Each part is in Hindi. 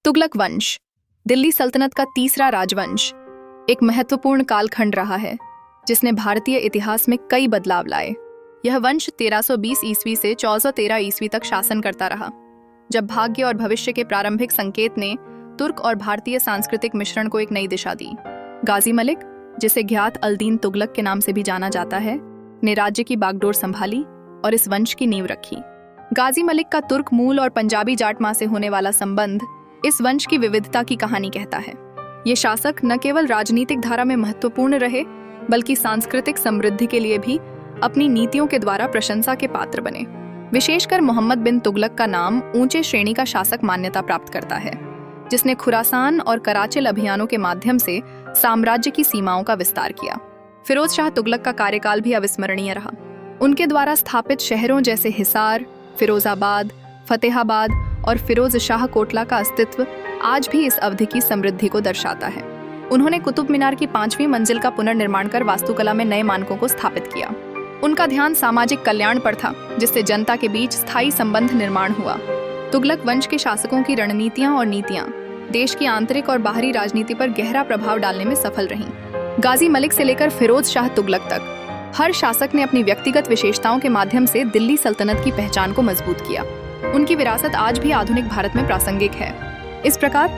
तुगलक वंश दिल्ली सल्तनत का तीसरा राजवंश एक महत्वपूर्ण कालखंड रहा है जिसने भारतीय इतिहास में कई बदलाव लाए। यह वंश 1320 ईस्वी से 1413 ईस्वी तक शासन करता रहा, जब भाग्य और भविष्य के प्रारंभिक संकेत ने तुर्क और भारतीय सांस्कृतिक मिश्रण को एक नई दिशा दी। गाजी मलिक, जिसे ज्ञात अल-दीन तुगलक के नाम से भी जाना जाता है, ने राज्य की बागडोर संभाली और इस वंश की नींव रखी। गाजी मलिक का तुर्क मूल और पंजाबी जाट मां से होने वाला संबंध इस वंश की विविधता की कहानी कहता है। ये शासक न केवल राजनीतिक धारा में महत्वपूर्ण रहे, बल्कि सांस्कृतिक समृद्धि के लिए भी अपनी नीतियों के द्वारा प्रशंसा के पात्र बने। विशेषकर मोहम्मद बिन तुगलक का नाम ऊंचे श्रेणी का शासक मान्यता प्राप्त करता है, जिसने खुरासान और कराचिल अभियानों के माध्यम से साम्राज्य की सीमाओं का विस्तार किया। फिरोज शाह तुगलक का कार्यकाल भी अविस्मरणीय रहा। उनके द्वारा स्थापित शहरों जैसे हिसार, फिरोजाबाद, फतेहाबाद और फिरोज शाह कोटला का अस्तित्व आज भी इस अवधि की समृद्धि को दर्शाता है। उन्होंने कुतुब मीनार की 5वीं मंजिल का पुनर्निर्माण कर वास्तुकला में नए मानकों को स्थापित किया। उनका ध्यान सामाजिक कल्याण पर था, जिससे जनता के बीच स्थायी संबंध निर्माण हुआ। तुगलक वंश के शासकों की रणनीतियां और नीतियां देश की आंतरिक और बाहरी राजनीति पर गहरा प्रभाव डालने में सफल रहीं। गाजी मलिक से लेकर फिरोज शाह तुगलक तक हर शासक ने अपनी व्यक्तिगत विशेषताओं के माध्यम से दिल्ली सल्तनत की पहचान को मजबूत किया। उनकी विरासत आज भी आधुनिक भारत में प्रासंगिक है। इस प्रकार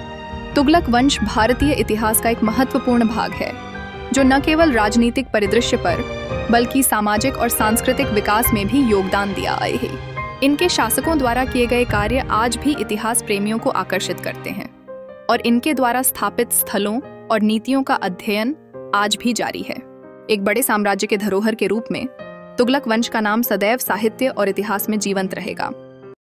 तुगलक वंश भारतीय इतिहास का एक महत्वपूर्ण भाग है, जो न केवल राजनीतिक परिदृश्य पर बल्कि सामाजिक और सांस्कृतिक विकास में भी योगदान दिया आए हैं। इनके शासकों द्वारा किए गए कार्य आज भी इतिहास प्रेमियों को आकर्षित करते हैं और इनके द्वारा स्थापित स्थलों और नीतियों का अध्ययन आज भी जारी है। एक बड़े साम्राज्य के धरोहर के रूप में तुगलक वंश का नाम सदैव साहित्य और इतिहास में जीवंत रहेगा।